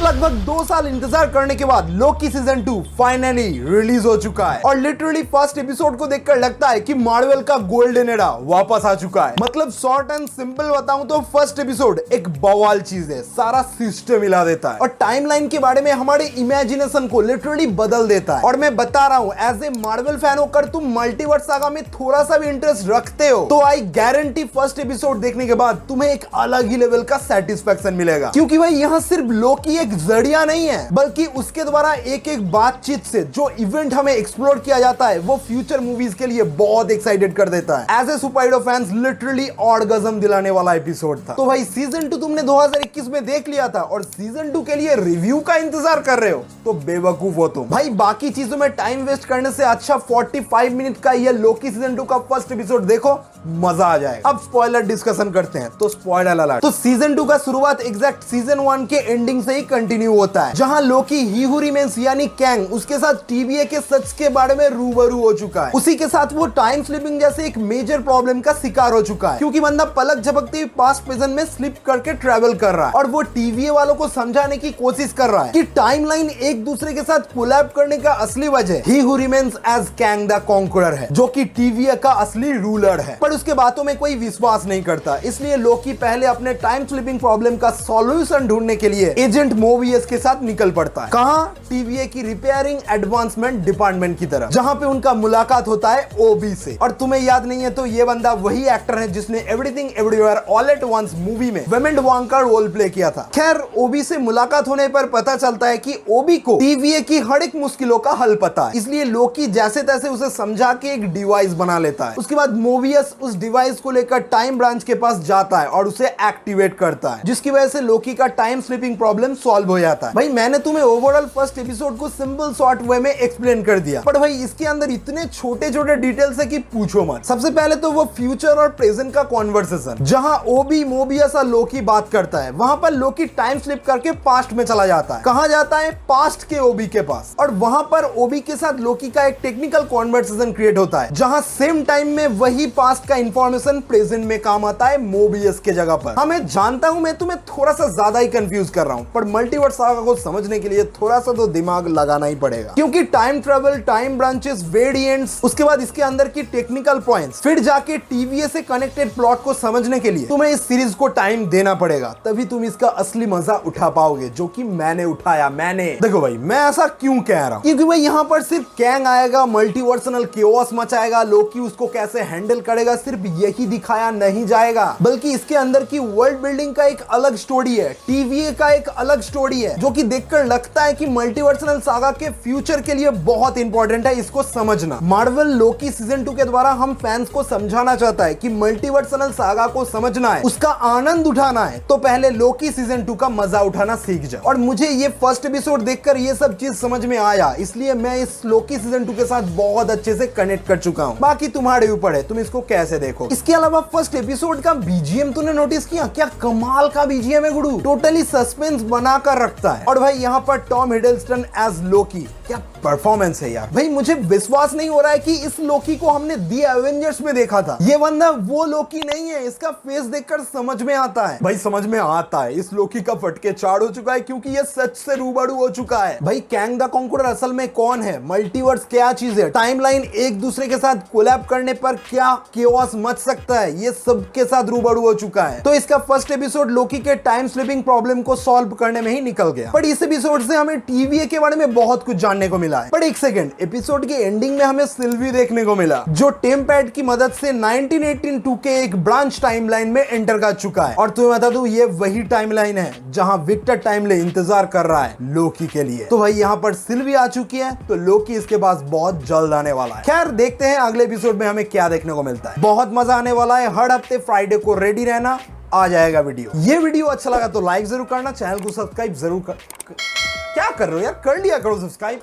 लगभग 2 साल इंतजार करने के बाद लोकी सीजन 2 फाइनली रिलीज हो चुका है और लिटरली फर्स्ट एपिसोड को देखकर लगता है कि मार्वल का गोल्डन एरा वापस आ चुका है। मतलब शॉर्ट एंड सिंपल बताऊं तो फर्स्ट एपिसोड एक बवाल चीज है, सारा सिस्टम हिला देता है और टाइमलाइन के बारे में हमारे इमेजिनेशन को लिटरली बदल देता है। और मैं बता रहा हूं एज ए मार्वल फैन होकर तुम मल्टीवर्स सागा में थोड़ा सा भी इंटरेस्ट रखते हो तो आई गारंटी फर्स्ट एपिसोड देखने के बाद तुम्हें एक अलग ही लेवल का सेटिस्फेक्शन मिलेगा, क्योंकि भाई यहाँ सिर्फ लोकी एक जरिया नहीं है बल्कि उसके द्वारा एक एक बातचीत से जो इवेंट हमें एक्सप्लोर किया जाता है वो फ्यूचर मूवीज के लिए बहुत एक्साइटेड कर देता है। As a super hero fans literally orgasm दिलाने वाला एपिसोड था। तो भाई सीजन 2 तुमने 2021 में देख लिया था और सीजन 2 के लिए रिव्यू का इंतजार कर रहे हो तो बेवकूफ हो तुम। भाई बाकी चीजों में टाइम वेस्ट करने से अच्छा 45 मिनट का ये लोकी सीजन 2 का फर्स्ट एपिसोड देखो, मजा आ जाएगा। अब स्पॉइलर डिस्कशन करते हैं तो स्पॉइलर अलर्ट। तो सीजन 2 का शुरुआत एग्जैक्ट सीजन 1 के एंडिंग से ही कंटिन्यू होता है, जहां लोकी ही हू रिमेन्स यानी कैंग उसके साथ टीवीए के सच के बारे में रूबरू हो चुका है। उसी के साथ वो टाइम स्लिपिंग जैसे एक मेजर प्रॉब्लम का शिकार हो चुका है, क्योंकि बंदा पलक झपकते ही पास्ट प्रेजेंट में स्लिप करके ट्रेवल कर रहा है और वो टीवीए वालों को समझाने की कोशिश कर रहा है कि टाइमलाइन एक दूसरे के साथ कोलैब करने का असली वजह ही who remains as Kang the conqueror है, जो कि टीवीए का असली रूलर है। पर उसके बातों में कोई विश्वास नहीं करता, इसलिए लोकी पहले अपने टाइम स्लिपिंग प्रॉब्लम का सॉल्यूशन ढूंढने के लिए एजेंट मोबियस के साथ निकल पड़ता है। कहां? टीवीए की रिपेयरिंग एडवांसमेंट डिपार्टमेंट की तरफ, जहां पे उनका मुलाकात होता है ओबी से। और तुम्हें याद नहीं है तो ये बंदा वही एक्टर है जिसने everything everywhere all at once movie में वेमेंड वांग का रोल प्ले किया था। खैर ओबी से मुलाकात होने पर पता चलता है कि ओबी को टीवीए की हर एक मुश्किलों का हल पता है, इसलिए लोकी जैसे तैसे उसे समझा के एक डिवाइस बना लेता है। उसके बाद मोबियस उस डिवाइस को लेकर टाइम ब्रांच के पास जाता है और उसे एक्टिवेट करता है, जिसकी वजह से लोकी का टाइम स्लिपिंग प्रॉब्लम सॉल्व हो जाता है। भाई मैंने तुम्हें ओवरऑल फर्स्ट एपिसोड को सिंपल शॉर्ट वे में एक्सप्लेन कर दिया, पर भाई इसके अंदर इतने छोटे छोटे डिटेल्स है कि पूछो मत। सबसे पहले तो वो फ्यूचर और प्रेजेंट का कॉन्वर्सेशन, जहां ओबी मोबियस और लोकी बात करता है, वहां पर लोकी टाइम स्लिप करके पास्ट में चला जाता है। कहां जाता है? पास्ट के ओबी के पास। और वहां पर ओबी के साथ लोकी का एक टेक्निकल कॉन्वर्सेशन क्रिएट होता है, जहां सेम टाइम में वही पास्ट का इंफॉर्मेशन प्रेजेंट में काम आता है मोबियस के जगह पर। हाँ मैं जानता हूं मैं तुम्हें थोड़ा सा ज्यादा ही कंफ्यूज कर रहा हूं, पर मल्टीवर्स सागा को समझने के लिए थोड़ा सा तो दिमाग लगाना ही पड़ेगा, क्योंकि time travel, time branches, variants, उसके बाद इसके अंदर की टेक्निकल पॉइंट्स, फिर जाके टीवीए से कनेक्टेड प्लॉट को समझने के लिए तुम्हें इस सीरीज को टाइम देना पड़ेगा, तभी तुम इसका असली मजा उठा पाओगे, जो कि मैंने उठाया। देखो भाई मैं ऐसा क्यों कह रहा हूं, क्योंकि भाई यहाँ पर सिर्फ कैंग आएगा, मल्टीवर्सनल केओस मचाएगा, लोकी उसको कैसे हैंडल करेगा, सिर्फ यही दिखाया नहीं जाएगा, बल्कि इसके अंदर की वर्ल्ड बिल्डिंग का एक अलग स्टोरी है, टीवीए का एक अलग स्टोरी है, जो कि देखकर लगता है कि मल्टीवर्सनल सागा के फ्यूचर के लिए बहुत इंपॉर्टेंट है इसको समझना। मार्वल लोकी सीजन 2 के द्वारा हम फैंस को समझाना चाहता है कि मल्टीवर्सनल सागा को समझना है, उसका आनंद उठाना है, तो पहले लोकी सीजन 2 का मजा उठाना सीख जाओ। और मुझे ये फर्स्ट एपिसोड देखकर ये सब चीज समझ में आया, इसलिए मैं इस लोकी सीजन 2 के साथ बहुत अच्छे से कनेक्ट कर चुका हूँ। बाकी तुम्हारे ऊपर है, तुम इसको कैसे देखो। इसके अलावा फर्स्ट एपिसोड का बीजीएम तूने नोटिस किया? क्या कमाल का बीजीएम है गुरु, टोटली सस्पेंस बनाकर रखता है। और भाई यहाँ पर टॉम हिडलस्टन एज लोकी, क्या परफॉर्मेंस है यार। भाई मुझे विश्वास नहीं हो रहा है कि इस लोकी को हमने दी एवेंजर्स में देखा था। ये बंदा वो लोकी नहीं है, इसका फेस देखकर समझ में आता है। भाई समझ में आता है, इस लोकी का फटके चाड़ हो चुका है, क्योंकि ये सच से रूबरू हो चुका है। भाई कैंग द कॉन्करर असल में कौन है, मल्टीवर्स क्या चीज है, टाइमलाइन एक दूसरे के साथ कोलैब करने पर क्या केओस मच सकता है, ये सब के साथ रूबरू हो चुका है। तो इसका फर्स्ट एपिसोड लोकी के टाइम स्लिपिंग प्रॉब्लम को सॉल्व करने में ही निकल गया। पर इस एपिसोड से हमें टीवीए के बारे में बहुत कुछ जानने को मिला है। पर एक सेकंड, एपिसोड के एंडिंग में हमें सिल्वी देखने को मिला, जो टेम्पैड की मदद से 1982 के एक ब्रांच टाइमलाइन में एंटर कर चुका है। और तुम्हें बता दूं ये वही टाइमलाइन है जहां विक्टर टाइमले इंतजार कर रहा है लोकी के लिए। तो भाई यहाँ पर सिल्वी आ चुकी है, तो लोकी इसके पास बहुत जल्द आने वाला है। खैर देखते हैं अगले एपिसोड में हमें क्या देखने को मिलता है। बहुत मजा आने वाला है, हर हफ्ते फ्राइडे को रेडी रहना, आ जाएगा वीडियो। ये वीडियो अच्छा लगा तो लाइक जरूर करना, चैनल को सब्सक्राइब जरूर क्या कर रहे हो यार, कर लिया करो सब्सक्राइब।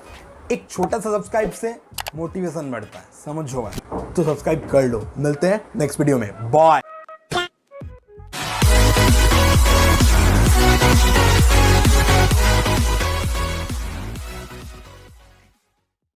एक छोटा सा सब्सक्राइब से मोटिवेशन बढ़ता है, समझो। तो सब्सक्राइब कर लो। मिलते हैं नेक्स्ट वीडियो में, बाय।